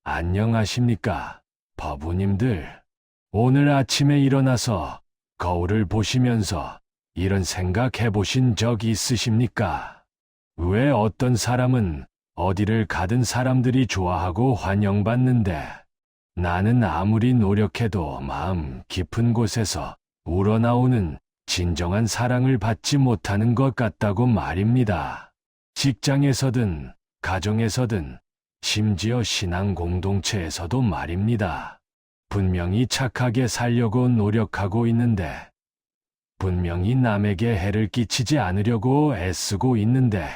안녕하십니까, 법우님들. 오늘 아침에 일어나서 거울을 보시면서 이런 생각 해보신 적 있으십니까? 왜 어떤 사람은 어디를 가든 사람들이 좋아하고 환영받는데 나는 아무리 노력해도 마음 깊은 곳에서 우러나오는 진정한 사랑을 받지 못하는 것 같다고 말입니다. 직장에서든 가정에서든 심지어 신앙 공동체에서도 말입니다. 분명히 착하게 살려고 노력하고 있는데, 분명히 남에게 해를 끼치지 않으려고 애쓰고 있는데,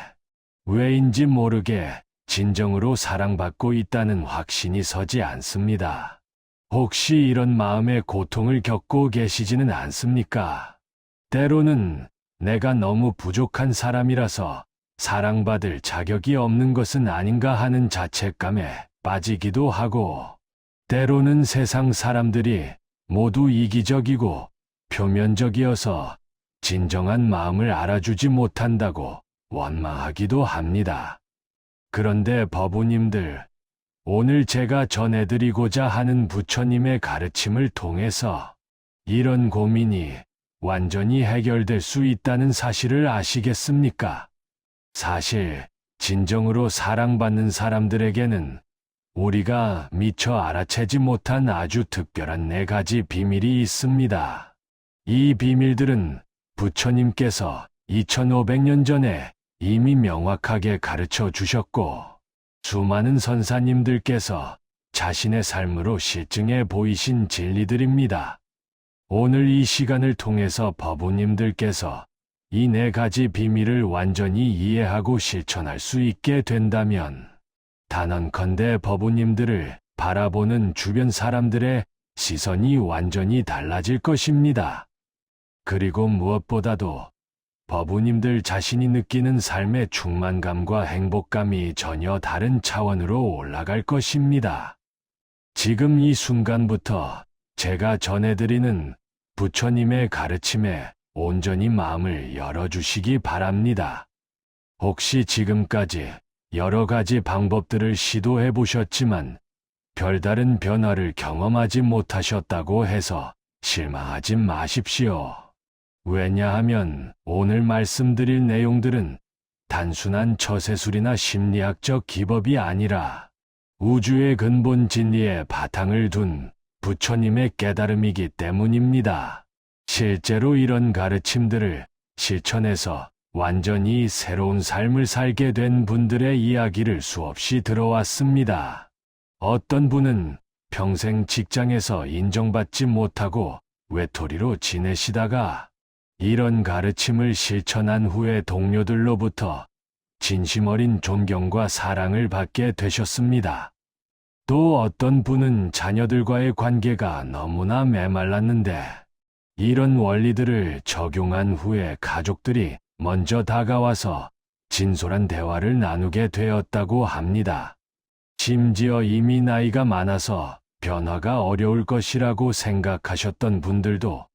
왜인지 모르게 진정으로 사랑받고 있다는 확신이 서지 않습니다. 혹시 이런 마음의 고통을 겪고 계시지는 않습니까? 때로는 내가 너무 부족한 사람이라서 사랑받을 자격이 없는 것은 아닌가 하는 자책감에 빠지기도 하고, 때로는 세상 사람들이 모두 이기적이고 표면적이어서 진정한 마음을 알아주지 못한다고 원망하기도 합니다. 그런데 법우님들, 오늘 제가 전해드리고자 하는 부처님의 가르침을 통해서 이런 고민이 완전히 해결될 수 있다는 사실을 아시겠습니까? 사실 진정으로 사랑받는 사람들에게는 우리가 미처 알아채지 못한 아주 특별한 4가지 비밀이 있습니다. 이 비밀들은 부처님께서 2500년 전에 이미 명확하게 가르쳐 주셨고, 수많은 선사님들께서 자신의 삶으로 실증해 보이신 진리들입니다. 오늘 이 시간을 통해서 법우님들께서 이 4가지 비밀을 완전히 이해하고 실천할 수 있게 된다면, 단언컨대 법우님들을 바라보는 주변 사람들의 시선이 완전히 달라질 것입니다. 그리고 무엇보다도 법우님들 자신이 느끼는 삶의 충만감과 행복감이 전혀 다른 차원으로 올라갈 것입니다. 지금 이 순간부터 제가 전해드리는 부처님의 가르침에 온전히 마음을 열어주시기 바랍니다. 혹시 지금까지 여러 가지 방법들을 시도해 보셨지만 별다른 변화를 경험하지 못하셨다고 해서 실망하지 마십시오. 왜냐하면 오늘 말씀드릴 내용들은 단순한 처세술이나 심리학적 기법이 아니라 우주의 근본 진리에 바탕을 둔 부처님의 깨달음이기 때문입니다. 실제로 이런 가르침들을 실천해서 완전히 새로운 삶을 살게 된 분들의 이야기를 수없이 들어왔습니다. 어떤 분은 평생 직장에서 인정받지 못하고 외톨이로 지내시다가 이런 가르침을 실천한 후에 동료들로부터 진심 어린 존경과 사랑을 받게 되셨습니다. 또 어떤 분은 자녀들과의 관계가 너무나 메말랐는데 이런 원리들을 적용한 후에 가족들이 먼저 다가와서 진솔한 대화를 나누게 되었다고 합니다. 심지어 이미 나이가 많아서 변화가 어려울 것이라고 생각하셨던 분들도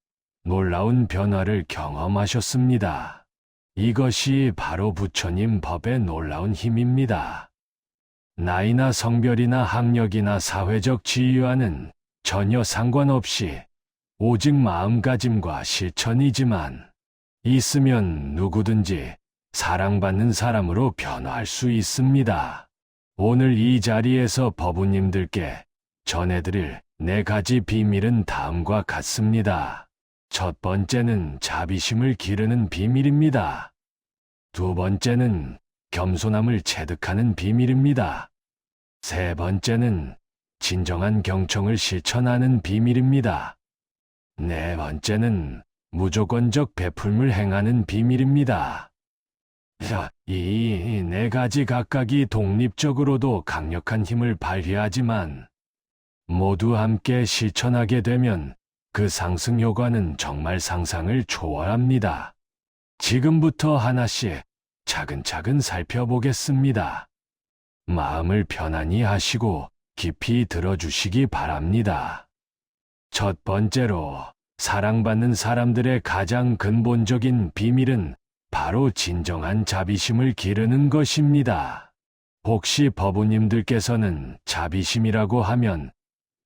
놀라운 변화를 경험하셨습니다. 이것이 바로 부처님 법의 놀라운 힘입니다. 나이나 성별이나 학력이나 사회적 지위와는 전혀 상관없이 오직 마음가짐과 실천이지만 있으면 누구든지 사랑받는 사람으로 변화할 수 있습니다. 오늘 이 자리에서 법우님들께 전해드릴 4가지 비밀은 다음과 같습니다. 첫 번째는 자비심을 기르는 비밀입니다. 두 번째는 겸손함을 체득하는 비밀입니다. 세 번째는 진정한 경청을 실천하는 비밀입니다. 네 번째는 무조건적 베풀음을 행하는 비밀입니다. 이 4가지 각각이 독립적으로도 강력한 힘을 발휘하지만 모두 함께 실천하게 되면 그 상승 효과는 정말 상상을 초월합니다. 지금부터 하나씩 차근차근 살펴보겠습니다. 마음을 편안히 하시고 깊이 들어주시기 바랍니다. 첫 번째로, 사랑받는 사람들의 가장 근본적인 비밀은 바로 진정한 자비심을 기르는 것입니다. 혹시 법우님들께서는 자비심이라고 하면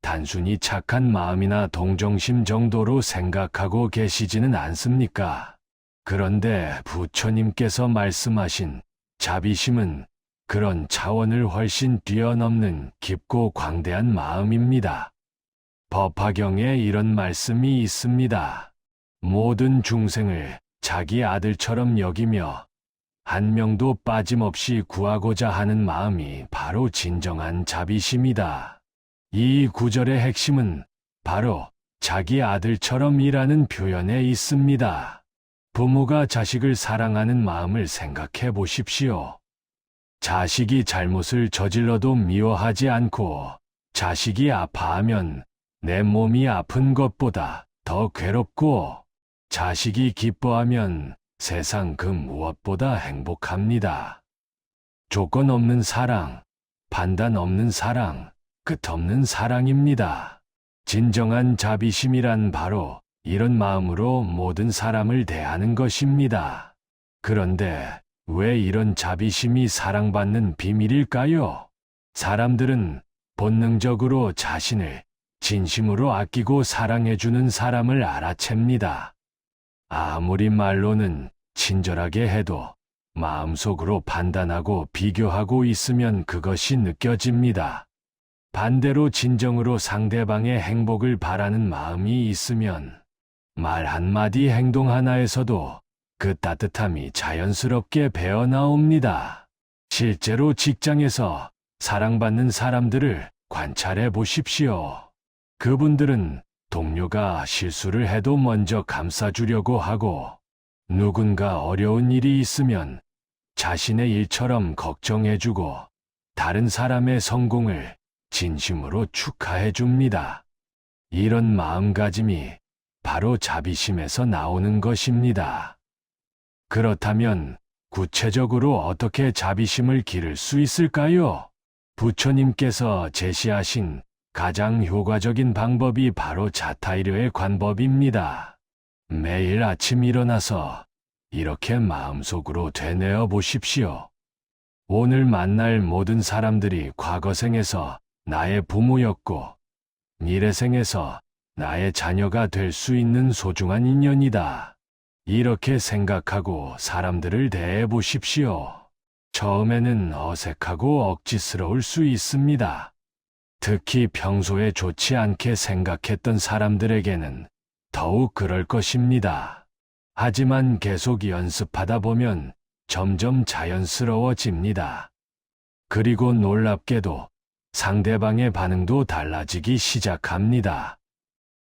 단순히 착한 마음이나 동정심 정도로 생각하고 계시지는 않습니까? 그런데 부처님께서 말씀하신 자비심은 그런 차원을 훨씬 뛰어넘는 깊고 광대한 마음입니다. 법화경에 이런 말씀이 있습니다. 모든 중생을 자기 아들처럼 여기며 한 명도 빠짐없이 구하고자 하는 마음이 바로 진정한 자비심이다. 이 구절의 핵심은 바로 자기 아들처럼이라는 표현에 있습니다. 부모가 자식을 사랑하는 마음을 생각해 보십시오. 자식이 잘못을 저질러도 미워하지 않고 자식이 아파하면 내 몸이 아픈 것보다 더 괴롭고 자식이 기뻐하면 세상 그 무엇보다 행복합니다. 조건 없는 사랑, 판단 없는 사랑, 끝없는 사랑입니다. 진정한 자비심이란 바로 이런 마음으로 모든 사람을 대하는 것입니다. 그런데 왜 이런 자비심이 사랑받는 비밀일까요? 사람들은 본능적으로 자신을 진심으로 아끼고 사랑해주는 사람을 알아챕니다. 아무리 말로는 친절하게 해도 마음속으로 판단하고 비교하고 있으면 그것이 느껴집니다. 반대로 진정으로 상대방의 행복을 바라는 마음이 있으면 말 한마디 행동 하나에서도 그 따뜻함이 자연스럽게 배어나옵니다. 실제로 직장에서 사랑받는 사람들을 관찰해 보십시오. 그분들은 동료가 실수를 해도 먼저 감싸주려고 하고 누군가 어려운 일이 있으면 자신의 일처럼 걱정해주고 다른 사람의 성공을 진심으로 축하해줍니다. 이런 마음가짐이 바로 자비심에서 나오는 것입니다. 그렇다면 구체적으로 어떻게 자비심을 기를 수 있을까요? 부처님께서 제시하신 가장 효과적인 방법이 바로 자타이르의 관법입니다. 매일 아침 일어나서 이렇게 마음속으로 되뇌어 보십시오. 오늘 만날 모든 사람들이 과거 생에서 나의 부모였고 미래 생에서 나의 자녀가 될 수 있는 소중한 인연이다. 이렇게 생각하고 사람들을 대해 보십시오. 처음에는 어색하고 억지스러울 수 있습니다. 특히 평소에 좋지 않게 생각했던 사람들에게는 더욱 그럴 것입니다. 하지만 계속 연습하다 보면 점점 자연스러워집니다. 그리고 놀랍게도 상대방의 반응도 달라지기 시작합니다.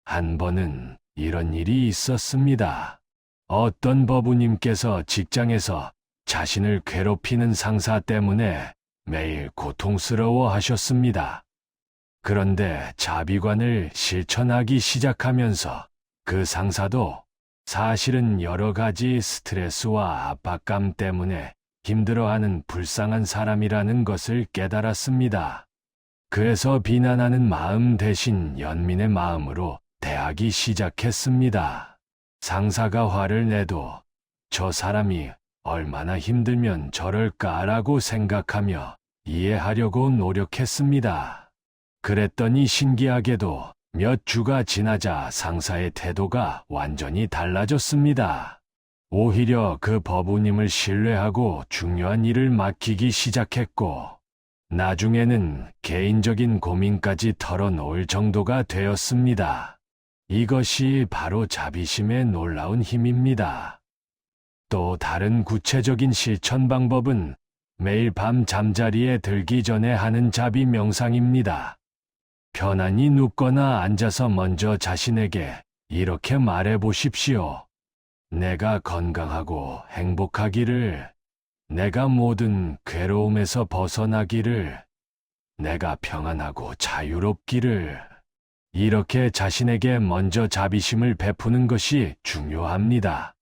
한 번은 이런 일이 있었습니다. 어떤 법우님께서 직장에서 자신을 괴롭히는 상사 때문에 매일 고통스러워 하셨습니다. 그런데 자비관을 실천하기 시작하면서 그 상사도 사실은 여러 가지 스트레스와 압박감 때문에 힘들어하는 불쌍한 사람이라는 것을 깨달았습니다. 그래서 비난하는 마음 대신 연민의 마음으로 대하기 시작했습니다. 상사가 화를 내도 저 사람이 얼마나 힘들면 저럴까라고 생각하며 이해하려고 노력했습니다. 그랬더니 신기하게도 몇 주가 지나자 상사의 태도가 완전히 달라졌습니다. 오히려 그 법우님을 신뢰하고 중요한 일을 맡기기 시작했고, 나중에는 개인적인 고민까지 털어놓을 정도가 되었습니다. 이것이 바로 자비심의 놀라운 힘입니다. 또 다른 구체적인 실천 방법은 매일 밤 잠자리에 들기 전에 하는 자비 명상입니다. 편안히 눕거나 앉아서 먼저 자신에게 이렇게 말해 보십시오. 내가 건강하고 행복하기를, 내가 모든 괴로움에서 벗어나기를, 내가 평안하고 자유롭기를. 이렇게 자신에게 먼저 자비심을 베푸는 것이 중요합니다.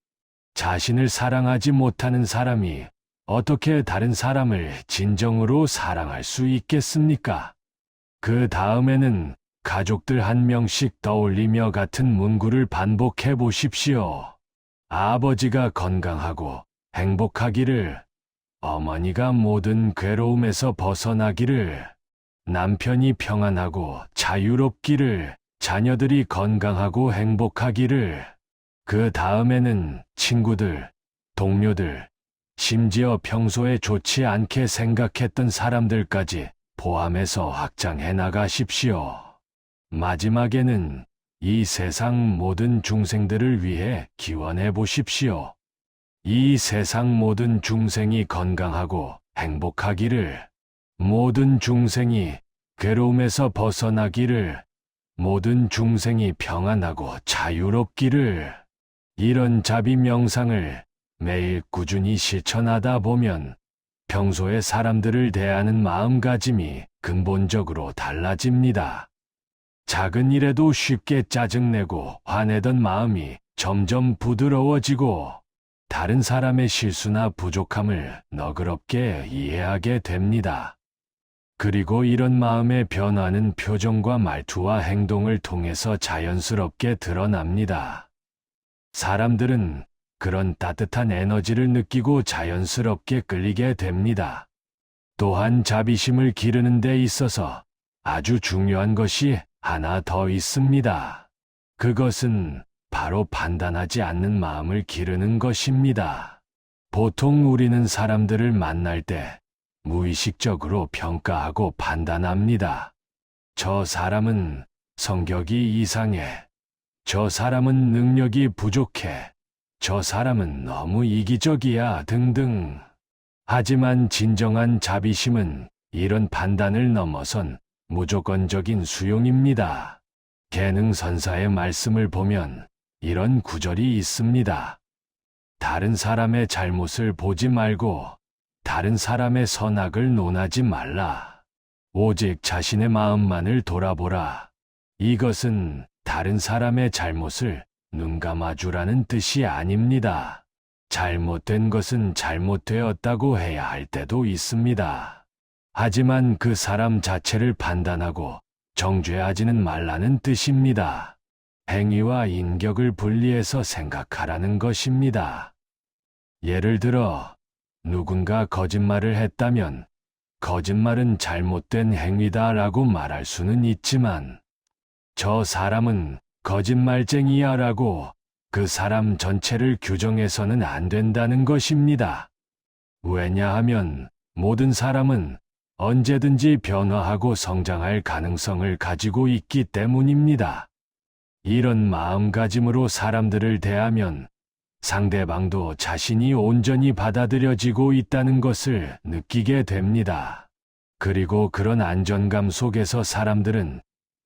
자신을 사랑하지 못하는 사람이 어떻게 다른 사람을 진정으로 사랑할 수 있겠습니까? 그 다음에는 가족들 한 명씩 떠올리며 같은 문구를 반복해 보십시오. 아버지가 건강하고 행복하기를, 어머니가 모든 괴로움에서 벗어나기를, 남편이 평안하고 자유롭기를, 자녀들이 건강하고 행복하기를, 그 다음에는 친구들, 동료들, 심지어 평소에 좋지 않게 생각했던 사람들까지 포함해서 확장해 나가십시오. 마지막에는 이 세상 모든 중생들을 위해 기원해 보십시오. 이 세상 모든 중생이 건강하고 행복하기를, 모든 중생이 괴로움에서 벗어나기를, 모든 중생이 평안하고 자유롭기를. 이런 자비 명상을 매일 꾸준히 실천하다 보면 평소에 사람들을 대하는 마음가짐이 근본적으로 달라집니다. 작은 일에도 쉽게 짜증내고 화내던 마음이 점점 부드러워지고, 다른 사람의 실수나 부족함을 너그럽게 이해하게 됩니다. 그리고 이런 마음의 변화는 표정과 말투와 행동을 통해서 자연스럽게 드러납니다. 사람들은 그런 따뜻한 에너지를 느끼고 자연스럽게 끌리게 됩니다. 또한 자비심을 기르는 데 있어서 아주 중요한 것이 하나 더 있습니다. 그것은 바로 판단하지 않는 마음을 기르는 것입니다. 보통 우리는 사람들을 만날 때 무의식적으로 평가하고 판단합니다. 저 사람은 성격이 이상해. 저 사람은 능력이 부족해. 저 사람은 너무 이기적이야 등등. 하지만 진정한 자비심은 이런 판단을 넘어선 무조건적인 수용입니다. 계능선사의 말씀을 보면 이런 구절이 있습니다. 다른 사람의 잘못을 보지 말고 다른 사람의 선악을 논하지 말라. 오직 자신의 마음만을 돌아보라. 이것은 다른 사람의 잘못을 눈감아주라는 뜻이 아닙니다. 잘못된 것은 잘못되었다고 해야 할 때도 있습니다. 하지만 그 사람 자체를 판단하고 정죄하지는 말라는 뜻입니다. 행위와 인격을 분리해서 생각하라는 것입니다. 예를 들어, 누군가 거짓말을 했다면 거짓말은 잘못된 행위다라고 말할 수는 있지만, 저 사람은 거짓말쟁이야라고 그 사람 전체를 규정해서는 안 된다는 것입니다. 왜냐하면 모든 사람은 언제든지 변화하고 성장할 가능성을 가지고 있기 때문입니다. 이런 마음가짐으로 사람들을 대하면 상대방도 자신이 온전히 받아들여지고 있다는 것을 느끼게 됩니다. 그리고 그런 안정감 속에서 사람들은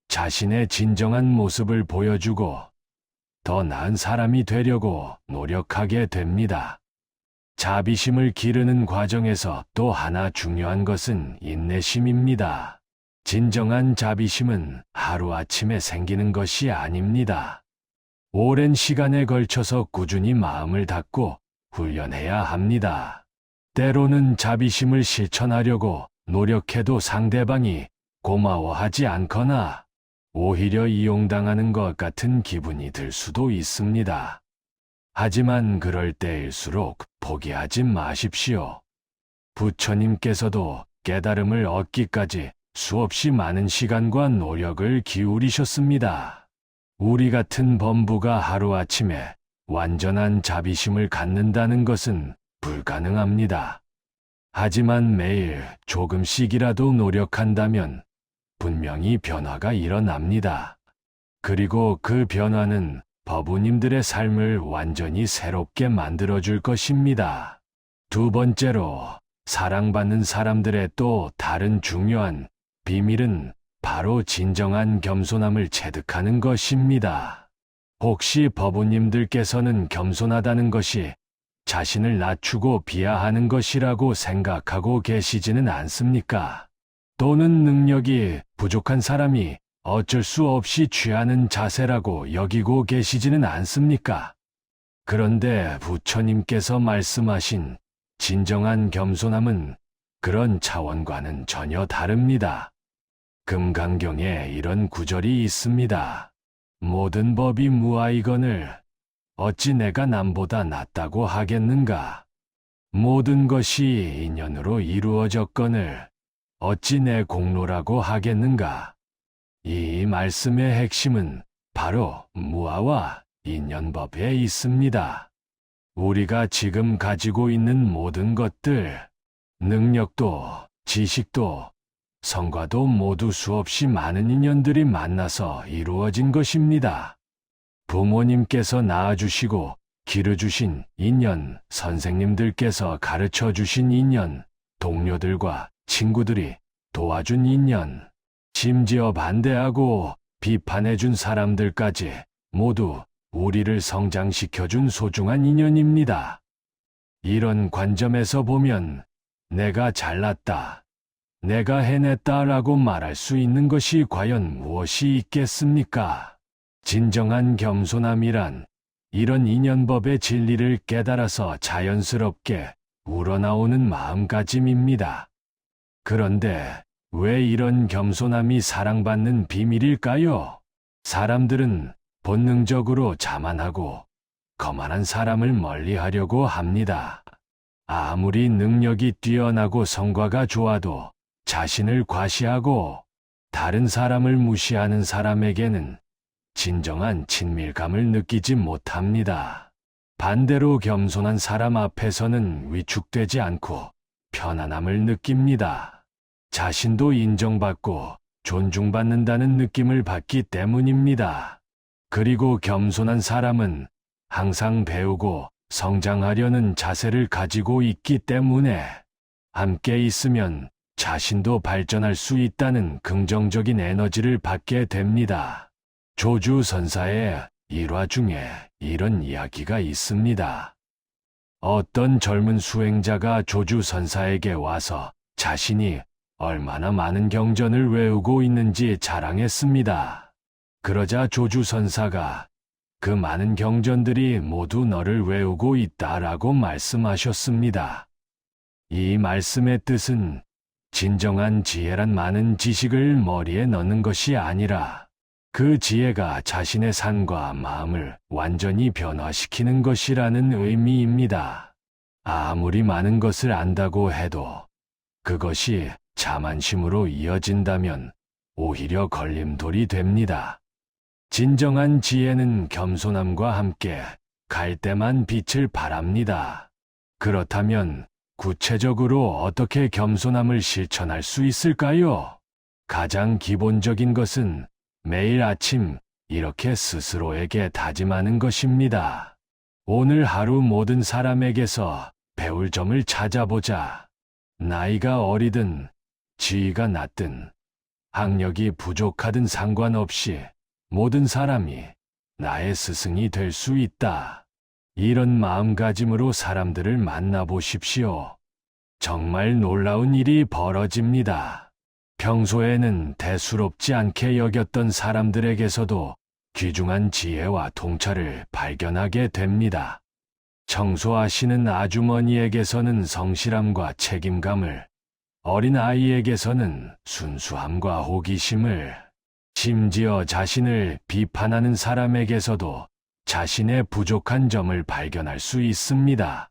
자신의 진정한 모습을 보여주고 더 나은 사람이 되려고 노력하게 됩니다. 자비심을 기르는 과정에서 또 하나 중요한 것은 인내심입니다. 진정한 자비심은 하루아침에 생기는 것이 아닙니다. 오랜 시간에 걸쳐서 꾸준히 마음을 닫고 훈련해야 합니다. 때로는 자비심을 실천하려고 노력해도 상대방이 고마워하지 않거나 오히려 이용당하는 것 같은 기분이 들 수도 있습니다. 하지만 그럴 때일수록 포기하지 마십시오. 부처님께서도 깨달음을 얻기까지 수없이 많은 시간과 노력을 기울이셨습니다. 우리 같은 범부가 하루아침에 완전한 자비심을 갖는다는 것은 불가능합니다. 하지만 매일 조금씩이라도 노력한다면 분명히 변화가 일어납니다. 그리고 그 변화는 법우님들의 삶을 완전히 새롭게 만들어줄 것입니다. 두 번째로, 사랑받는 사람들의 또 다른 중요한 비밀은 바로 진정한 겸손함을 체득하는 것입니다. 혹시 법우님들께서는 겸손하다는 것이 자신을 낮추고 비하하는 것이라고 생각하고 계시지는 않습니까? 또는 능력이 부족한 사람이 어쩔 수 없이 취하는 자세라고 여기고 계시지는 않습니까? 그런데 부처님께서 말씀하신 진정한 겸손함은 그런 차원과는 전혀 다릅니다. 금강경에 이런 구절이 있습니다. 모든 법이 무아이거늘 어찌 내가 남보다 낫다고 하겠는가? 모든 것이 인연으로 이루어졌거늘 어찌 내 공로라고 하겠는가? 이 말씀의 핵심은 바로 무아와 인연법에 있습니다. 우리가 지금 가지고 있는 모든 것들, 능력도, 지식도, 성과도 모두 수없이 많은 인연들이 만나서 이루어진 것입니다. 부모님께서 낳아주시고 기르주신 인연, 선생님들께서 가르쳐주신 인연, 동료들과 친구들이 도와준 인연, 심지어 반대하고 비판해준 사람들까지 모두 우리를 성장시켜준 소중한 인연입니다. 이런 관점에서 보면 내가 잘났다, 내가 해냈다라고 말할 수 있는 것이 과연 무엇이 있겠습니까? 진정한 겸손함이란 이런 인연법의 진리를 깨달아서 자연스럽게 우러나오는 마음가짐입니다. 그런데 왜 이런 겸손함이 사랑받는 비밀일까요? 사람들은 본능적으로 자만하고 거만한 사람을 멀리하려고 합니다. 아무리 능력이 뛰어나고 성과가 좋아도 자신을 과시하고 다른 사람을 무시하는 사람에게는 진정한 친밀감을 느끼지 못합니다. 반대로 겸손한 사람 앞에서는 위축되지 않고 편안함을 느낍니다. 자신도 인정받고 존중받는다는 느낌을 받기 때문입니다. 그리고 겸손한 사람은 항상 배우고 성장하려는 자세를 가지고 있기 때문에 함께 있으면 자신도 발전할 수 있다는 긍정적인 에너지를 받게 됩니다. 조주선사의 일화 중에 이런 이야기가 있습니다. 어떤 젊은 수행자가 조주선사에게 와서 자신이 얼마나 많은 경전을 외우고 있는지 자랑했습니다. 그러자 조주선사가 그 많은 경전들이 모두 너를 외우고 있다라고 말씀하셨습니다. 이 말씀의 뜻은 진정한 지혜란 많은 지식을 머리에 넣는 것이 아니라 그 지혜가 자신의 삶과 마음을 완전히 변화시키는 것이라는 의미입니다. 아무리 많은 것을 안다고 해도 그것이 자만심으로 이어진다면 오히려 걸림돌이 됩니다. 진정한 지혜는 겸손함과 함께 갈 때만 빛을 발합니다. 그렇다면 구체적으로 어떻게 겸손함을 실천할 수 있을까요? 가장 기본적인 것은 매일 아침 이렇게 스스로에게 다짐하는 것입니다. 오늘 하루 모든 사람에게서 배울 점을 찾아보자. 나이가 어리든 지위가 낮든 학력이 부족하든 상관없이 모든 사람이 나의 스승이 될 수 있다. 이런 마음가짐으로 사람들을 만나보십시오. 정말 놀라운 일이 벌어집니다. 평소에는 대수롭지 않게 여겼던 사람들에게서도 귀중한 지혜와 통찰을 발견하게 됩니다. 청소하시는 아주머니에게서는 성실함과 책임감을, 어린 아이에게서는 순수함과 호기심을, 심지어 자신을 비판하는 사람에게서도 자신의 부족한 점을 발견할 수 있습니다.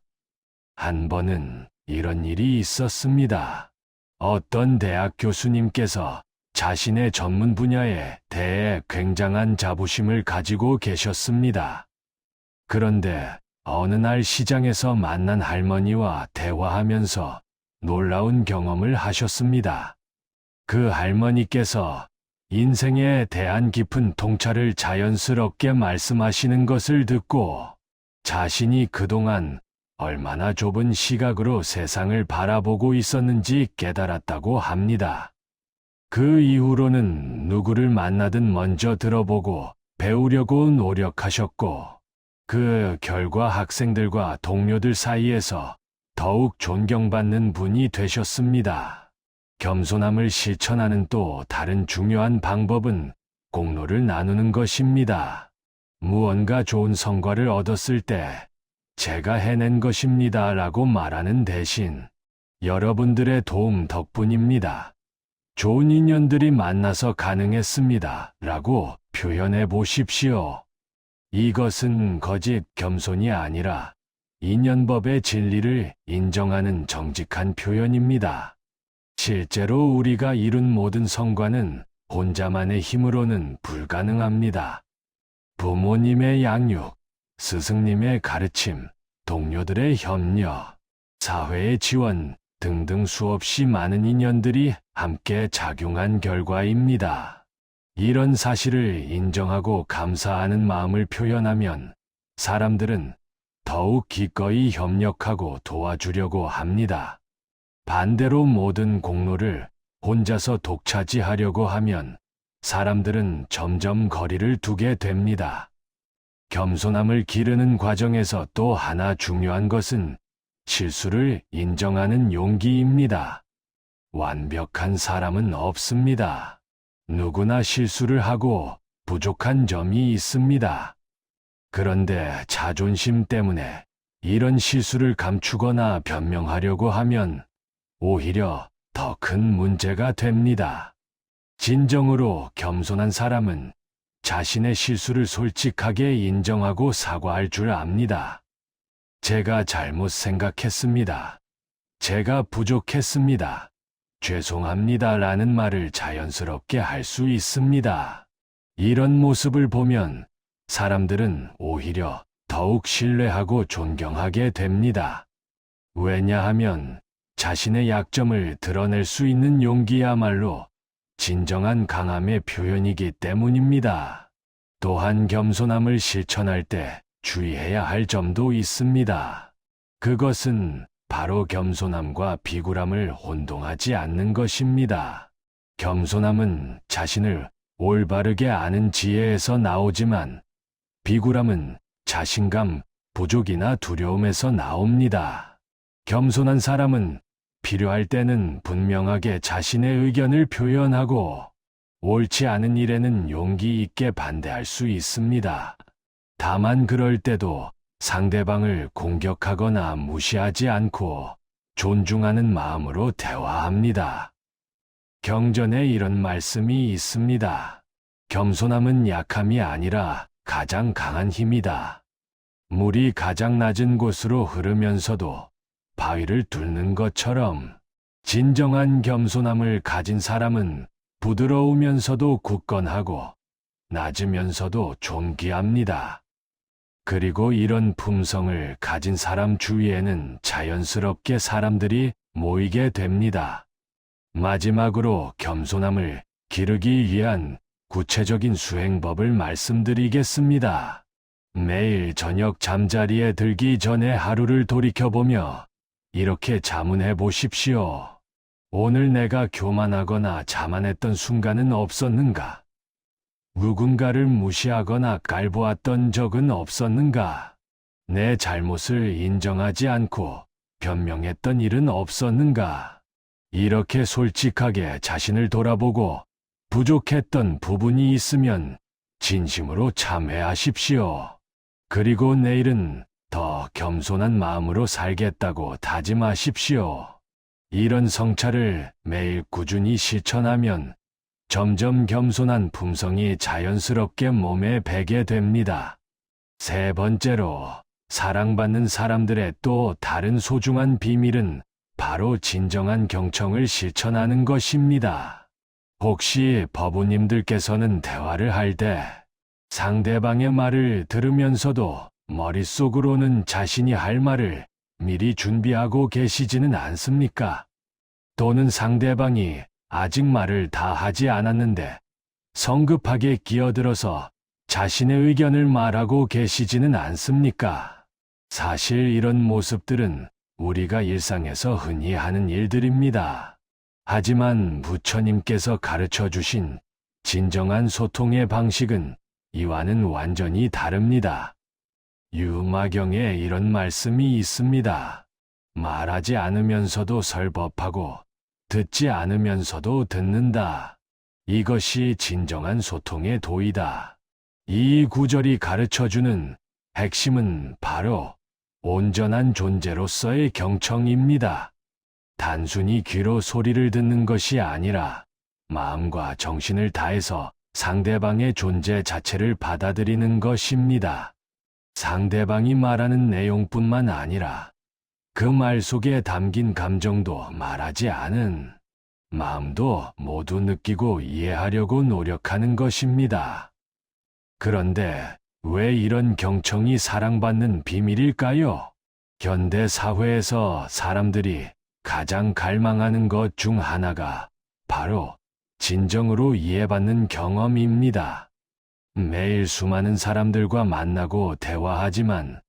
한 번은 이런 일이 있었습니다. 어떤 대학 교수님께서 자신의 전문 분야에 대해 굉장한 자부심을 가지고 계셨습니다. 그런데 어느 날 시장에서 만난 할머니와 대화하면서 놀라운 경험을 하셨습니다. 그 할머니께서 인생에 대한 깊은 통찰을 자연스럽게 말씀하시는 것을 듣고 자신이 그동안 얼마나 좁은 시각으로 세상을 바라보고 있었는지 깨달았다고 합니다. 그 이후로는 누구를 만나든 먼저 들어보고 배우려고 노력하셨고, 그 결과 학생들과 동료들 사이에서 더욱 존경받는 분이 되셨습니다. 겸손함을 실천하는 또 다른 중요한 방법은 공로를 나누는 것입니다. 무언가 좋은 성과를 얻었을 때 제가 해낸 것입니다 라고 말하는 대신 여러분들의 도움 덕분입니다. 좋은 인연들이 만나서 가능했습니다 라고 표현해 보십시오. 이것은 거짓 겸손이 아니라 인연법의 진리를 인정하는 정직한 표현입니다. 실제로 우리가 이룬 모든 성과는 혼자만의 힘으로는 불가능합니다. 부모님의 양육, 스승님의 가르침, 동료들의 협력, 사회의 지원 등등 수없이 많은 인연들이 함께 작용한 결과입니다. 이런 사실을 인정하고 감사하는 마음을 표현하면 사람들은 더욱 기꺼이 협력하고 도와주려고 합니다. 반대로 모든 공로를 혼자서 독차지하려고 하면 사람들은 점점 거리를 두게 됩니다. 겸손함을 기르는 과정에서 또 하나 중요한 것은 실수를 인정하는 용기입니다. 완벽한 사람은 없습니다. 누구나 실수를 하고 부족한 점이 있습니다. 그런데 자존심 때문에 이런 실수를 감추거나 변명하려고 하면 오히려 더 큰 문제가 됩니다. 진정으로 겸손한 사람은 자신의 실수를 솔직하게 인정하고 사과할 줄 압니다. 제가 잘못 생각했습니다. 제가 부족했습니다. 죄송합니다 라는 말을 자연스럽게 할 수 있습니다. 이런 모습을 보면 사람들은 오히려 더욱 신뢰하고 존경하게 됩니다. 왜냐하면 자신의 약점을 드러낼 수 있는 용기야말로 진정한 강함의 표현이기 때문입니다. 또한 겸손함을 실천할 때 주의해야 할 점도 있습니다. 그것은 바로 겸손함과 비굴함을 혼동하지 않는 것입니다. 겸손함은 자신을 올바르게 아는 지혜에서 나오지만 비굴함은 자신감, 부족이나 두려움에서 나옵니다. 겸손한 사람은 필요할 때는 분명하게 자신의 의견을 표현하고 옳지 않은 일에는 용기 있게 반대할 수 있습니다. 다만 그럴 때도 상대방을 공격하거나 무시하지 않고 존중하는 마음으로 대화합니다. 경전에 이런 말씀이 있습니다. 겸손함은 약함이 아니라 가장 강한 힘이다. 물이 가장 낮은 곳으로 흐르면서도 바위를 뚫는 것처럼 진정한 겸손함을 가진 사람은 부드러우면서도 굳건하고 낮으면서도 존귀합니다. 그리고 이런 품성을 가진 사람 주위에는 자연스럽게 사람들이 모이게 됩니다. 마지막으로 겸손함을 기르기 위한 구체적인 수행법을 말씀드리겠습니다. 매일 저녁 잠자리에 들기 전에 하루를 돌이켜보며 이렇게 자문해 보십시오. 오늘 내가 교만하거나 자만했던 순간은 없었는가? 누군가를 무시하거나 깔보았던 적은 없었는가? 내 잘못을 인정하지 않고 변명했던 일은 없었는가? 이렇게 솔직하게 자신을 돌아보고 부족했던 부분이 있으면 진심으로 참회하십시오. 그리고 내일은 더 겸손한 마음으로 살겠다고 다짐하십시오. 이런 성찰을 매일 꾸준히 실천하면 점점 겸손한 품성이 자연스럽게 몸에 배게 됩니다. 세 번째로, 사랑받는 사람들의 또 다른 소중한 비밀은 바로 진정한 경청을 실천하는 것입니다. 혹시 법우님들께서는 대화를 할 때 상대방의 말을 들으면서도 머릿속으로는 자신이 할 말을 미리 준비하고 계시지는 않습니까? 또는 상대방이 아직 말을 다 하지 않았는데 성급하게 끼어들어서 자신의 의견을 말하고 계시지는 않습니까? 사실 이런 모습들은 우리가 일상에서 흔히 하는 일들입니다. 하지만 부처님께서 가르쳐 주신 진정한 소통의 방식은 이와는 완전히 다릅니다. 유마경에 이런 말씀이 있습니다. 말하지 않으면서도 설법하고 듣지 않으면서도 듣는다. 이것이 진정한 소통의 도이다. 이 구절이 가르쳐주는 핵심은 바로 온전한 존재로서의 경청입니다. 단순히 귀로 소리를 듣는 것이 아니라 마음과 정신을 다해서 상대방의 존재 자체를 받아들이는 것입니다. 상대방이 말하는 내용뿐만 아니라 그 말 속에 담긴 감정도 말하지 않은 마음도 모두 느끼고 이해하려고 노력하는 것입니다. 그런데 왜 이런 경청이 사랑받는 비밀일까요? 현대 사회에서 사람들이 가장 갈망하는 것 중 하나가 바로 진정으로 이해받는 경험입니다. 매일 수많은 사람들과 만나고 대화하지만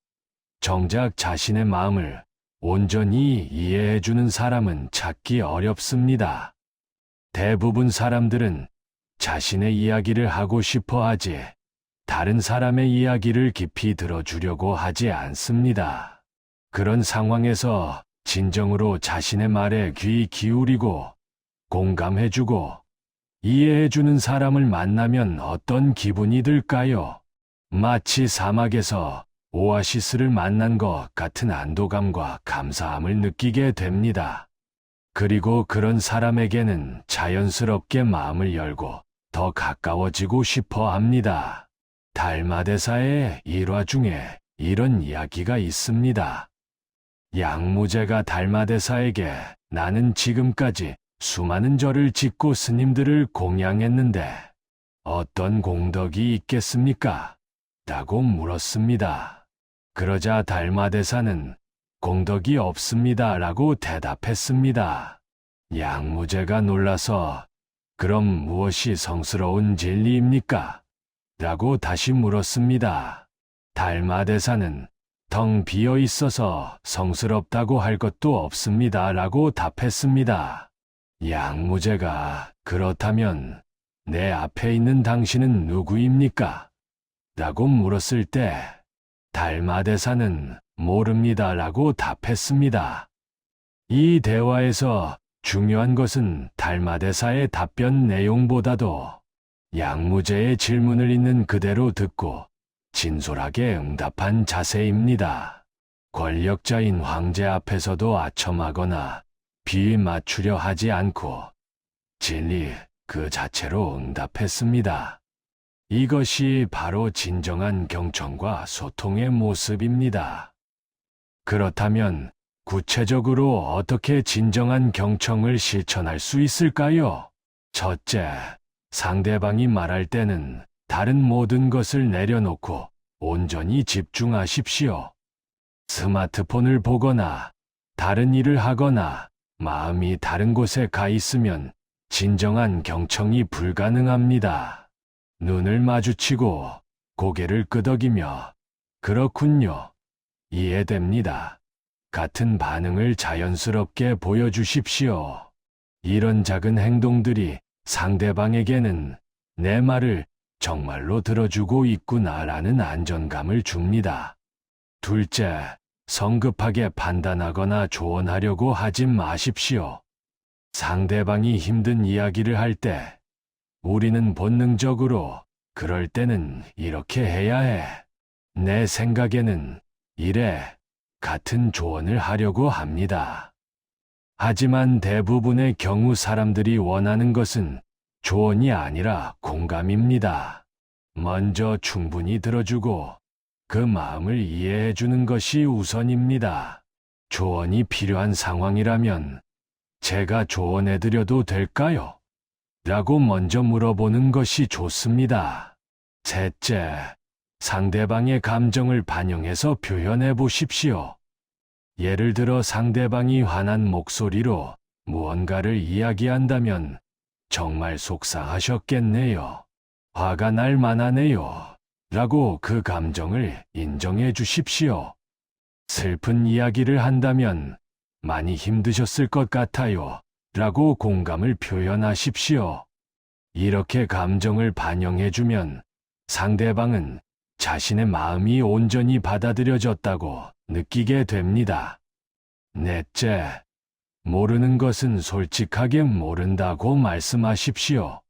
정작 자신의 마음을 온전히 이해해주는 사람은 찾기 어렵습니다. 대부분 사람들은 자신의 이야기를 하고 싶어 하지 다른 사람의 이야기를 깊이 들어주려고 하지 않습니다. 그런 상황에서 진정으로 자신의 말에 귀 기울이고 공감해주고 이해해주는 사람을 만나면 어떤 기분이 들까요? 마치 사막에서 오아시스를 만난 것 같은 안도감과 감사함을 느끼게 됩니다. 그리고 그런 사람에게는 자연스럽게 마음을 열고 더 가까워지고 싶어 합니다. 달마대사의 일화 중에 이런 이야기가 있습니다. 양무제가 달마대사에게 나는 지금까지 수많은 절을 짓고 스님들을 공양했는데 어떤 공덕이 있겠습니까? 라고 물었습니다. 그러자 달마대사는 공덕이 없습니다 라고 대답했습니다. 양무제가 놀라서 그럼 무엇이 성스러운 진리입니까? 라고 다시 물었습니다. 달마대사는 텅 비어 있어서 성스럽다고 할 것도 없습니다 라고 답했습니다. 양무제가 그렇다면 내 앞에 있는 당신은 누구입니까? 라고 물었을 때 달마대사는 모릅니다 라고 답했습니다. 이 대화에서 중요한 것은 달마대사의 답변 내용보다도 양무제의 질문을 있는 그대로 듣고 진솔하게 응답한 자세입니다. 권력자인 황제 앞에서도 아첨하거나 비위 맞추려 하지 않고 진리 그 자체로 응답했습니다. 이것이 바로 진정한 경청과 소통의 모습입니다. 그렇다면 구체적으로 어떻게 진정한 경청을 실천할 수 있을까요? 첫째, 상대방이 말할 때는 다른 모든 것을 내려놓고 온전히 집중하십시오. 스마트폰을 보거나 다른 일을 하거나 마음이 다른 곳에 가 있으면 진정한 경청이 불가능합니다. 눈을 마주치고 고개를 끄덕이며 그렇군요. 이해됩니다. 같은 반응을 자연스럽게 보여주십시오. 이런 작은 행동들이 상대방에게는 내 말을 정말로 들어주고 있구나라는 안정감을 줍니다. 둘째, 성급하게 판단하거나 조언하려고 하지 마십시오. 상대방이 힘든 이야기를 할 때 우리는 본능적으로 그럴 때는 이렇게 해야 해. 내 생각에는 이래 같은 조언을 하려고 합니다. 하지만 대부분의 경우 사람들이 원하는 것은 조언이 아니라 공감입니다. 먼저 충분히 들어주고 그 마음을 이해해주는 것이 우선입니다. 조언이 필요한 상황이라면 제가 조언해드려도 될까요? 라고 먼저 물어보는 것이 좋습니다. 셋째, 상대방의 감정을 반영해서 표현해 보십시오. 예를 들어 상대방이 화난 목소리로 무언가를 이야기한다면 정말 속상하셨겠네요. 화가 날 만하네요. 라고 그 감정을 인정해 주십시오. 슬픈 이야기를 한다면 많이 힘드셨을 것 같아요. 라고 공감을 표현하십시오. 이렇게 감정을 반영해주면 상대방은 자신의 마음이 온전히 받아들여졌다고 느끼게 됩니다. 넷째, 모르는 것은 솔직하게 모른다고 말씀하십시오.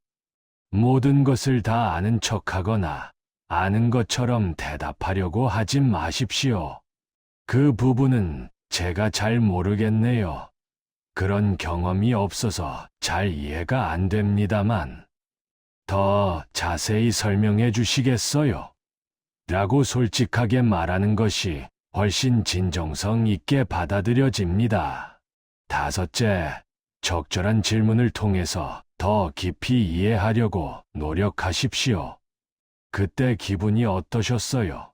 모든 것을 다 아는 척하거나 아는 것처럼 대답하려고 하지 마십시오. 그 부분은 제가 잘 모르겠네요. 그런 경험이 없어서 잘 이해가 안 됩니다만 더 자세히 설명해 주시겠어요? 라고 솔직하게 말하는 것이 훨씬 진정성 있게 받아들여집니다. 다섯째, 적절한 질문을 통해서 더 깊이 이해하려고 노력하십시오. 그때 기분이 어떠셨어요?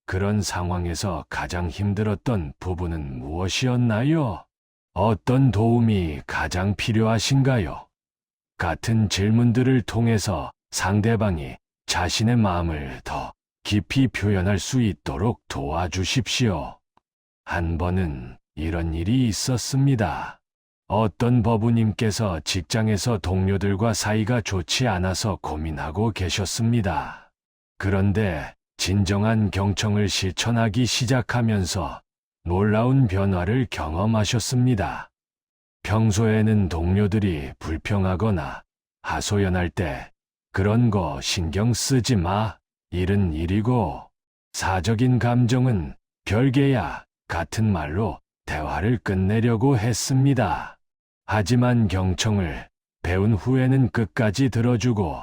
그런 상황에서 가장 힘들었던 부분은 무엇이었나요? 어떤 도움이 가장 필요하신가요? 같은 질문들을 통해서 상대방이 자신의 마음을 더 깊이 표현할 수 있도록 도와주십시오. 한 번은 이런 일이 있었습니다. 어떤 법우님께서 직장에서 동료들과 사이가 좋지 않아서 고민하고 계셨습니다. 그런데 진정한 경청을 실천하기 시작하면서 놀라운 변화를 경험하셨습니다. 평소에는 동료들이 불평하거나 하소연할 때 그런 거 신경 쓰지 마. 일은 일이고 사적인 감정은 별개야 같은 말로 대화를 끝내려고 했습니다. 하지만 경청을 배운 후에는 끝까지 들어주고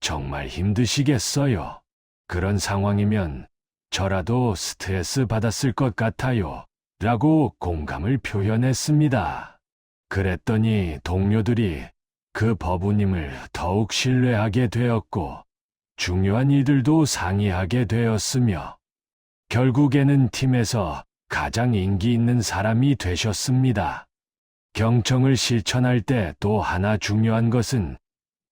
정말 힘드시겠어요. 그런 상황이면 저라도 스트레스 받았을 것 같아요. 라고 공감을 표현했습니다. 그랬더니 동료들이 그 법우님을 더욱 신뢰하게 되었고 중요한 일들도 상의하게 되었으며 결국에는 팀에서 가장 인기 있는 사람이 되셨습니다. 경청을 실천할 때 또 하나 중요한 것은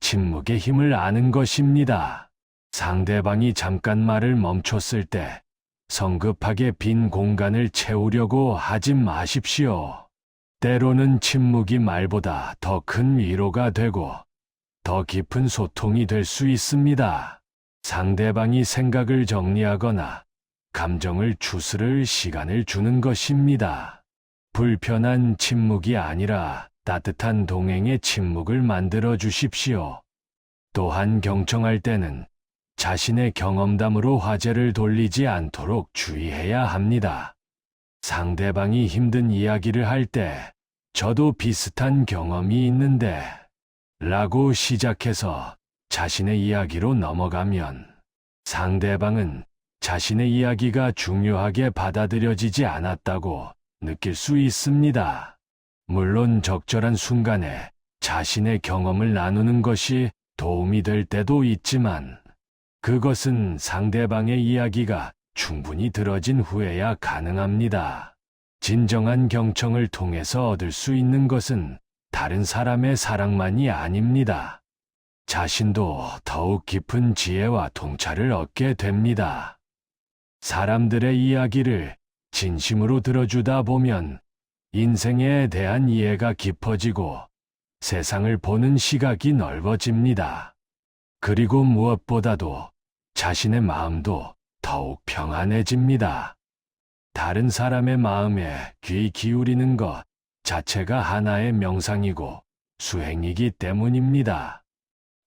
침묵의 힘을 아는 것입니다. 상대방이 잠깐 말을 멈췄을 때 성급하게 빈 공간을 채우려고 하지 마십시오. 때로는 침묵이 말보다 더 큰 위로가 되고 더 깊은 소통이 될 수 있습니다. 상대방이 생각을 정리하거나 감정을 추스를 시간을 주는 것입니다. 불편한 침묵이 아니라 따뜻한 동행의 침묵을 만들어 주십시오. 또한 경청할 때는 자신의 경험담으로 화제를 돌리지 않도록 주의해야 합니다. 상대방이 힘든 이야기를 할 때 저도 비슷한 경험이 있는데 라고 시작해서 자신의 이야기로 넘어가면 상대방은 자신의 이야기가 중요하게 받아들여지지 않았다고 느낄 수 있습니다. 물론 적절한 순간에 자신의 경험을 나누는 것이 도움이 될 때도 있지만 그것은 상대방의 이야기가 충분히 들어진 후에야 가능합니다. 진정한 경청을 통해서 얻을 수 있는 것은 다른 사람의 사랑만이 아닙니다. 자신도 더욱 깊은 지혜와 통찰을 얻게 됩니다. 사람들의 이야기를 진심으로 들어주다 보면 인생에 대한 이해가 깊어지고 세상을 보는 시각이 넓어집니다. 그리고 무엇보다도 자신의 마음도 더욱 평안해집니다. 다른 사람의 마음에 귀 기울이는 것 자체가 하나의 명상이고 수행이기 때문입니다.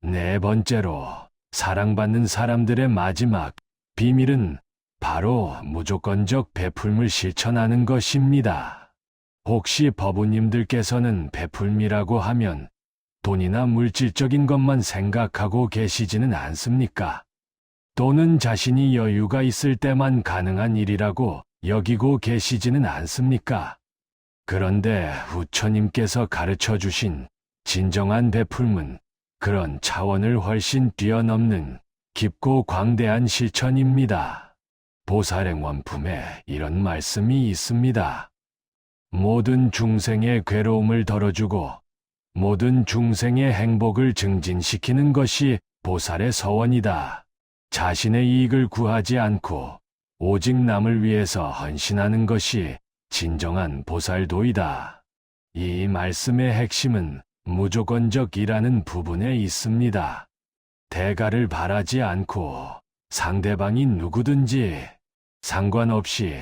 네 번째로 사랑받는 사람들의 마지막 비밀은 바로 무조건적 베풀물 실천하는 것입니다. 혹시 법우님들께서는 베풀미라고 하면 돈이나 물질적인 것만 생각하고 계시지는 않습니까? 또는 자신이 여유가 있을 때만 가능한 일이라고 여기고 계시지는 않습니까? 그런데 부처님께서 가르쳐 주신 진정한 베풀문, 그런 차원을 훨씬 뛰어넘는 깊고 광대한 실천입니다. 보살행원품에 이런 말씀이 있습니다. 모든 중생의 괴로움을 덜어주고 모든 중생의 행복을 증진시키는 것이 보살의 서원이다. 자신의 이익을 구하지 않고 오직 남을 위해서 헌신하는 것이 진정한 보살도이다. 이 말씀의 핵심은 무조건적이라는 부분에 있습니다. 대가를 바라지 않고 상대방이 누구든지 상관없이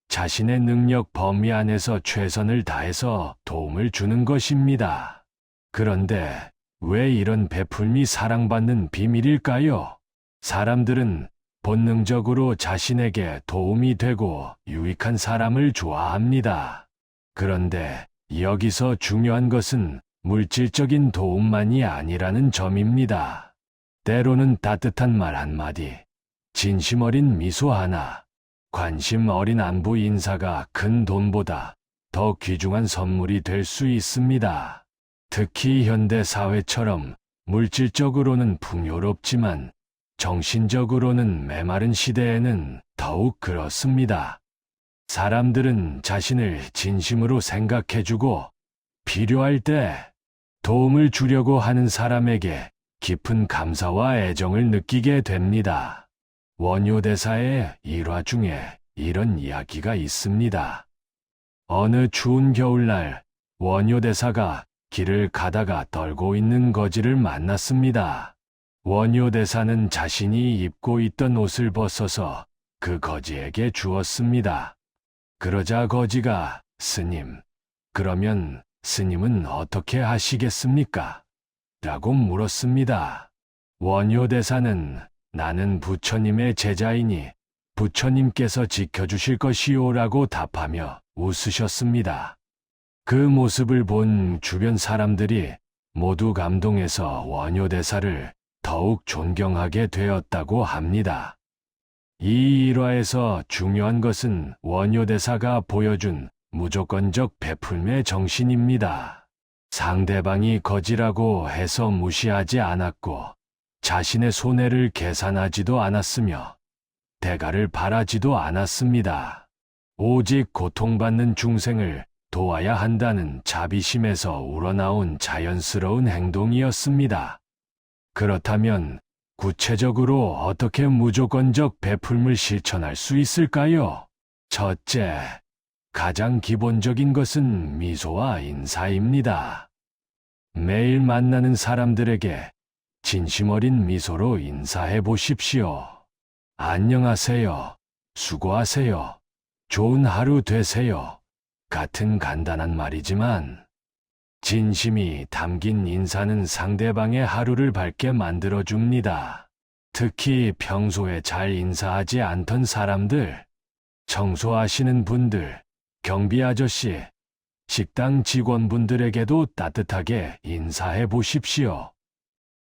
자신의 능력 범위 안에서 최선을 다해서 도움을 주는 것입니다. 그런데 왜 이런 베풀미 사랑받는 비밀일까요? 사람들은 본능적으로 자신에게 도움이 되고 유익한 사람을 좋아합니다. 그런데 여기서 중요한 것은 물질적인 도움만이 아니라는 점입니다. 때로는 따뜻한 말 한마디, 진심 어린 미소 하나, 관심 어린 안부 인사가 큰 돈보다 더 귀중한 선물이 될 수 있습니다. 특히 현대 사회처럼 물질적으로는 풍요롭지만 정신적으로는 메마른 시대에는 더욱 그렇습니다. 사람들은 자신을 진심으로 생각해주고 필요할 때 도움을 주려고 하는 사람에게 깊은 감사와 애정을 느끼게 됩니다. 원효대사의 일화 중에 이런 이야기가 있습니다. 어느 추운 겨울날 원효대사가 길을 가다가 떨고 있는 거지를 만났습니다. 원효대사는 자신이 입고 있던 옷을 벗어서 그 거지에게 주었습니다. 그러자 거지가 "스님, 그러면 스님은 어떻게 하시겠습니까?" 라고 물었습니다. 원효대사는 "나는 부처님의 제자이니 부처님께서 지켜주실 것이요 라고 답하며 웃으셨습니다. 그 모습을 본 주변 사람들이 모두 감동해서 원효대사를 더욱 존경하게 되었다고 합니다. 이 일화에서 중요한 것은 원효대사가 보여준 무조건적 베풀매 정신입니다. 상대방이 거지라고 해서 무시하지 않았고 자신의 손해를 계산하지도 않았으며 대가를 바라지도 않았습니다. 오직 고통받는 중생을 도와야 한다는 자비심에서 우러나온 자연스러운 행동이었습니다. 그렇다면 구체적으로 어떻게 무조건적 베풀음을 실천할 수 있을까요? 첫째, 가장 기본적인 것은 미소와 인사입니다. 매일 만나는 사람들에게 진심 어린 미소로 인사해 보십시오. 안녕하세요, 수고하세요, 좋은 하루 되세요 같은 간단한 말이지만 진심이 담긴 인사는 상대방의 하루를 밝게 만들어줍니다. 특히 평소에 잘 인사하지 않던 사람들, 청소하시는 분들, 경비 아저씨, 식당 직원분들에게도 따뜻하게 인사해 보십시오.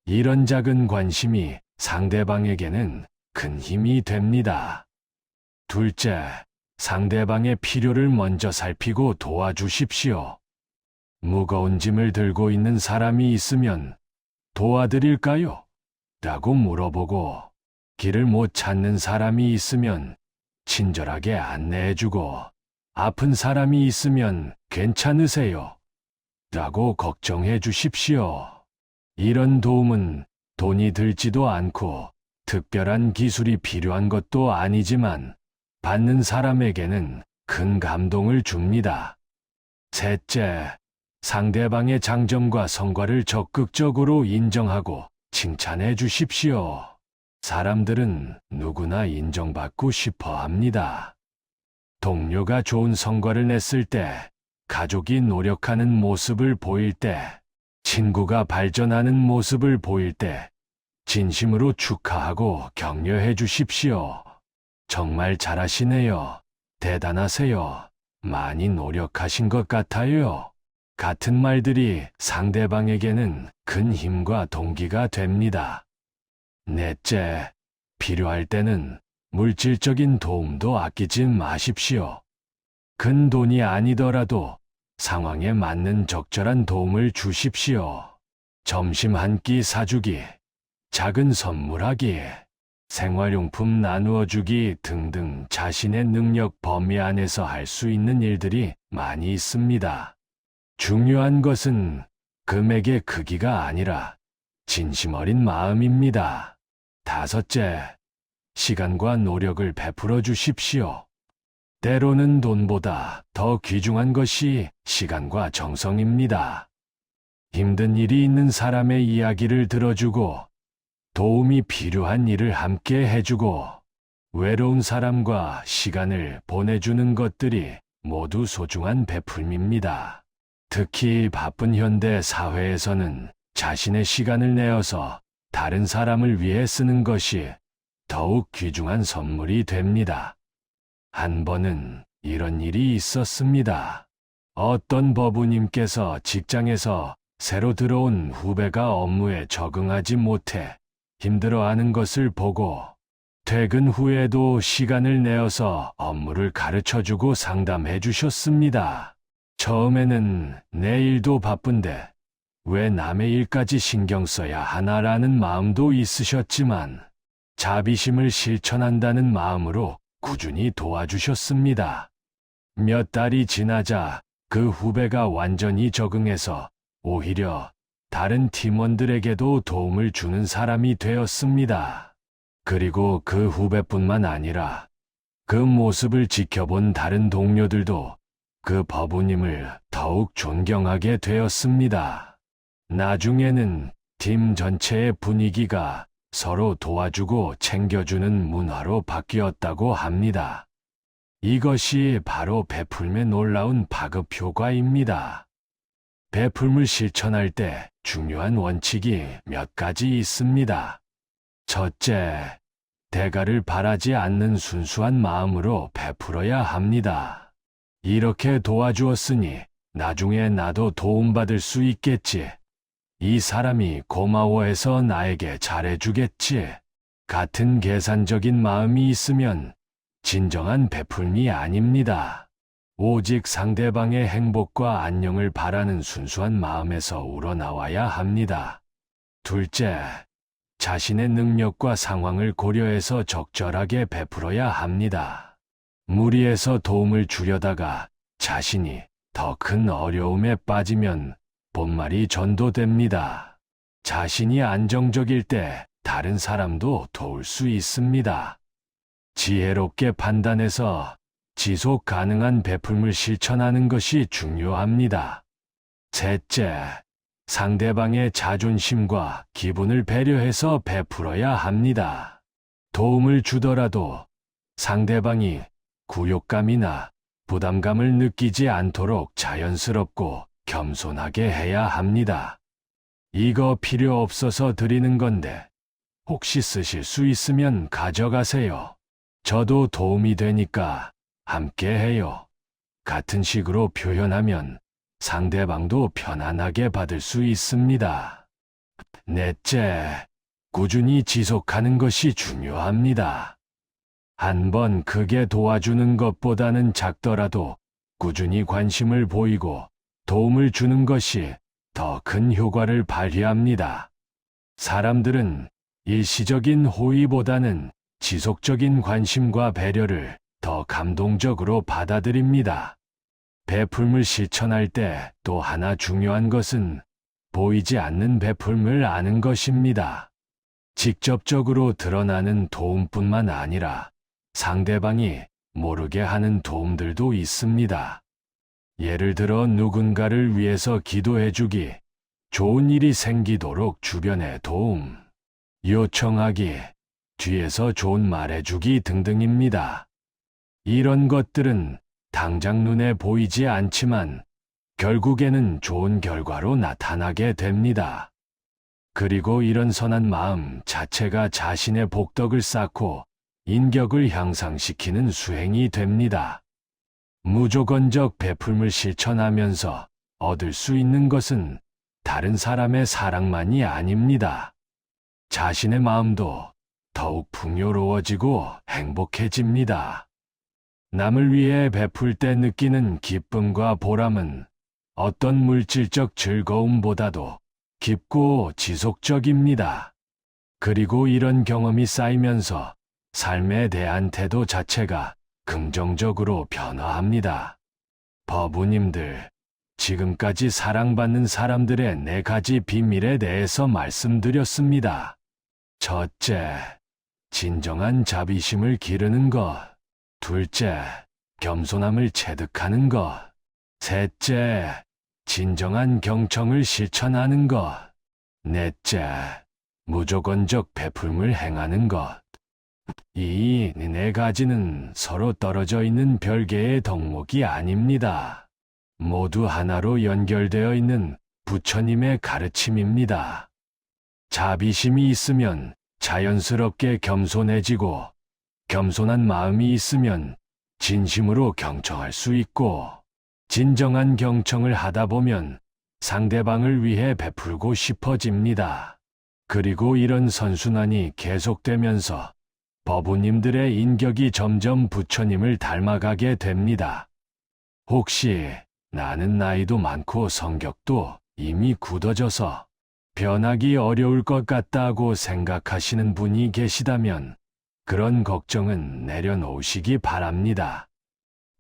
이런 작은 관심이 상대방에게는 큰 힘이 됩니다. 둘째, 상대방의 필요를 먼저 살피고 도와주십시오. 무거운 짐을 들고 있는 사람이 있으면 도와드릴까요? 라고 물어보고, 길을 못 찾는 사람이 있으면 친절하게 안내해주고, 아픈 사람이 있으면 괜찮으세요? 라고 걱정해 주십시오. 이런 도움은 돈이 들지도 않고 특별한 기술이 필요한 것도 아니지만 받는 사람에게는 큰 감동을 줍니다. 셋째, 상대방의 장점과 성과를 적극적으로 인정하고 칭찬해 주십시오. 사람들은 누구나 인정받고 싶어 합니다. 동료가 좋은 성과를 냈을 때, 가족이 노력하는 모습을 보일 때, 친구가 발전하는 모습을 보일 때, 진심으로 축하하고 격려해 주십시오. 정말 잘하시네요. 대단하세요. 많이 노력하신 것 같아요. 같은 말들이 상대방에게는 큰 힘과 동기가 됩니다. 넷째, 필요할 때는 물질적인 도움도 아끼지 마십시오. 큰 돈이 아니더라도 상황에 맞는 적절한 도움을 주십시오. 점심 한 끼 사주기, 작은 선물하기, 생활용품 나누어주기 등등 자신의 능력 범위 안에서 할 수 있는 일들이 많이 있습니다. 중요한 것은 금액의 크기가 아니라 진심 어린 마음입니다. 다섯째, 시간과 노력을 베풀어 주십시오. 때로는 돈보다 더 귀중한 것이 시간과 정성입니다. 힘든 일이 있는 사람의 이야기를 들어주고, 도움이 필요한 일을 함께 해주고, 외로운 사람과 시간을 보내주는 것들이 모두 소중한 베풀미입니다. 특히 바쁜 현대 사회에서는 자신의 시간을 내어서 다른 사람을 위해 쓰는 것이 더욱 귀중한 선물이 됩니다. 한 번은 이런 일이 있었습니다. 어떤 법우님께서 직장에서 새로 들어온 후배가 업무에 적응하지 못해 힘들어하는 것을 보고 퇴근 후에도 시간을 내어서 업무를 가르쳐주고 상담해 주셨습니다. 처음에는 내 일도 바쁜데 왜 남의 일까지 신경 써야 하나라는 마음도 있으셨지만 자비심을 실천한다는 마음으로 꾸준히 도와주셨습니다. 몇 달이 지나자 그 후배가 완전히 적응해서 오히려 다른 팀원들에게도 도움을 주는 사람이 되었습니다. 그리고 그 후배뿐만 아니라 그 모습을 지켜본 다른 동료들도 그 버부님을 더욱 존경하게 되었습니다. 나중에는 팀 전체의 분위기가 서로 도와주고 챙겨주는 문화로 바뀌었다고 합니다. 이것이 바로 베풀매 놀라운 파급 효과입니다. 베풀물 실천할 때 중요한 원칙이 몇 가지 있습니다. 첫째, 대가를 바라지 않는 순수한 마음으로 베풀어야 합니다. 이렇게 도와주었으니 나중에 나도 도움받을 수 있겠지. 이 사람이 고마워해서 나에게 잘해주겠지. 같은 계산적인 마음이 있으면 진정한 베풀미 아닙니다. 오직 상대방의 행복과 안녕을 바라는 순수한 마음에서 우러나와야 합니다. 둘째, 자신의 능력과 상황을 고려해서 적절하게 베풀어야 합니다. 무리해서 도움을 주려다가 자신이 더 큰 어려움에 빠지면 본말이 전도됩니다. 자신이 안정적일 때 다른 사람도 도울 수 있습니다. 지혜롭게 판단해서 지속 가능한 베풀물 실천하는 것이 중요합니다. 셋째, 상대방의 자존심과 기분을 배려해서 베풀어야 합니다. 도움을 주더라도 상대방이 굴욕감이나 부담감을 느끼지 않도록 자연스럽고 겸손하게 해야 합니다. 이거 필요 없어서 드리는 건데 혹시 쓰실 수 있으면 가져가세요. 저도 도움이 되니까 함께 해요. 같은 식으로 표현하면 상대방도 편안하게 받을 수 있습니다. 넷째, 꾸준히 지속하는 것이 중요합니다. 한번 크게 도와주는 것보다는 작더라도 꾸준히 관심을 보이고 도움을 주는 것이 더 큰 효과를 발휘합니다. 사람들은 일시적인 호의보다는 지속적인 관심과 배려를 더 감동적으로 받아들입니다. 베풀물 실천할 때 또 하나 중요한 것은 보이지 않는 베풀물 아는 것입니다. 직접적으로 드러나는 도움뿐만 아니라 상대방이 모르게 하는 도움들도 있습니다. 예를 들어 누군가를 위해서 기도해주기, 좋은 일이 생기도록 주변에 도움, 요청하기, 뒤에서 좋은 말해주기 등등입니다. 이런 것들은 당장 눈에 보이지 않지만 결국에는 좋은 결과로 나타나게 됩니다. 그리고 이런 선한 마음 자체가 자신의 복덕을 쌓고 인격을 향상시키는 수행이 됩니다. 무조건적 베풀물 실천하면서 얻을 수 있는 것은 다른 사람의 사랑만이 아닙니다. 자신의 마음도 더욱 풍요로워지고 행복해집니다. 남을 위해 베풀 때 느끼는 기쁨과 보람은 어떤 물질적 즐거움보다도 깊고 지속적입니다. 그리고 이런 경험이 쌓이면서 삶에 대한 태도 자체가 긍정적으로 변화합니다. 버부님들, 지금까지 사랑받는 사람들의 4가지 비밀에 대해서 말씀드렸습니다. 첫째, 진정한 자비심을 기르는 것. 둘째, 겸손함을 체득하는 것. 셋째, 진정한 경청을 실천하는 것. 넷째, 무조건적 베풀물 행하는 것. 이 4가지는 서로 떨어져 있는 별개의 덕목이 아닙니다. 모두 하나로 연결되어 있는 부처님의 가르침입니다. 자비심이 있으면 자연스럽게 겸손해지고, 겸손한 마음이 있으면 진심으로 경청할 수 있고, 진정한 경청을 하다 보면 상대방을 위해 베풀고 싶어집니다. 그리고 이런 선순환이 계속되면서 법우님들의 인격이 점점 부처님을 닮아가게 됩니다. 혹시 나는 나이도 많고 성격도 이미 굳어져서 변하기 어려울 것 같다고 생각하시는 분이 계시다면 그런 걱정은 내려놓으시기 바랍니다.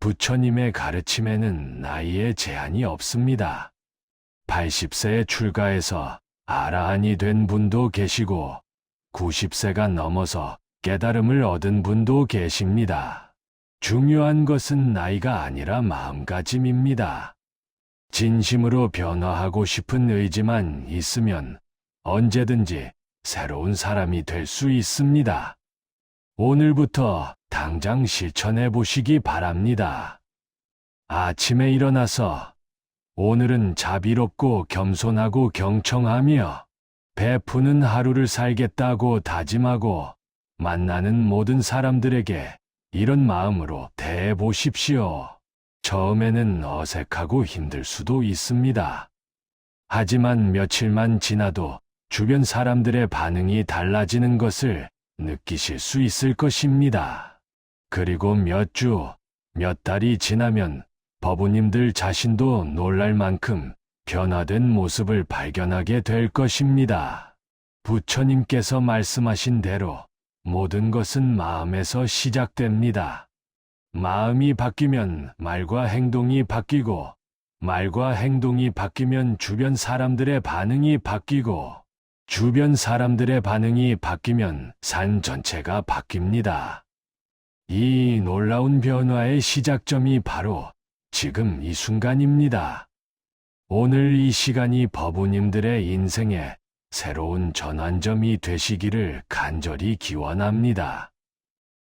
부처님의 가르침에는 나이에 제한이 없습니다. 80세에 출가해서 아라한이 된 분도 계시고 90세가 넘어서 깨달음을 얻은 분도 계십니다. 중요한 것은 나이가 아니라 마음가짐입니다. 진심으로 변화하고 싶은 의지만 있으면 언제든지 새로운 사람이 될 수 있습니다. 오늘부터 당장 실천해 보시기 바랍니다. 아침에 일어나서 오늘은 자비롭고 겸손하고 경청하며 베푸는 하루를 살겠다고 다짐하고 만나는 모든 사람들에게 이런 마음으로 대해 보십시오. 처음에는 어색하고 힘들 수도 있습니다. 하지만 며칠만 지나도 주변 사람들의 반응이 달라지는 것을 느끼실 수 있을 것입니다. 그리고 몇 주, 몇 달이 지나면 법우님들 자신도 놀랄 만큼 변화된 모습을 발견하게 될 것입니다. 부처님께서 말씀하신 대로 모든 것은 마음에서 시작됩니다. 마음이 바뀌면 말과 행동이 바뀌고, 말과 행동이 바뀌면 주변 사람들의 반응이 바뀌고, 주변 사람들의 반응이 바뀌면 산 전체가 바뀝니다. 이 놀라운 변화의 시작점이 바로 지금 이 순간입니다. 오늘 이 시간이 법우님들의 인생에 새로운 전환점이 되시기를 간절히 기원합니다.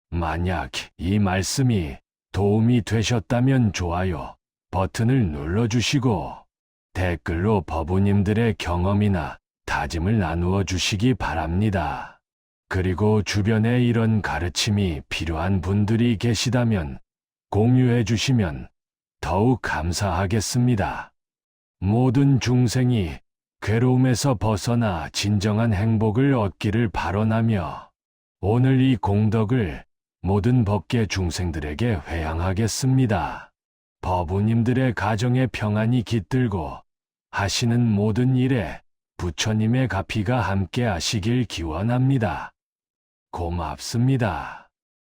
만약 이 말씀이 도움이 되셨다면 좋아요 버튼을 눌러주시고 댓글로 법우님들의 경험이나 다짐을 나누어 주시기 바랍니다. 그리고 주변에 이런 가르침이 필요한 분들이 계시다면 공유해 주시면 더욱 감사하겠습니다. 모든 중생이 괴로움에서 벗어나 진정한 행복을 얻기를 바라며 오늘 이 공덕을 모든 법계 중생들에게 회양하겠습니다. 법우님들의 가정에 평안이 깃들고 하시는 모든 일에 부처님의 가피가 함께 하시길 기원합니다. 고맙습니다.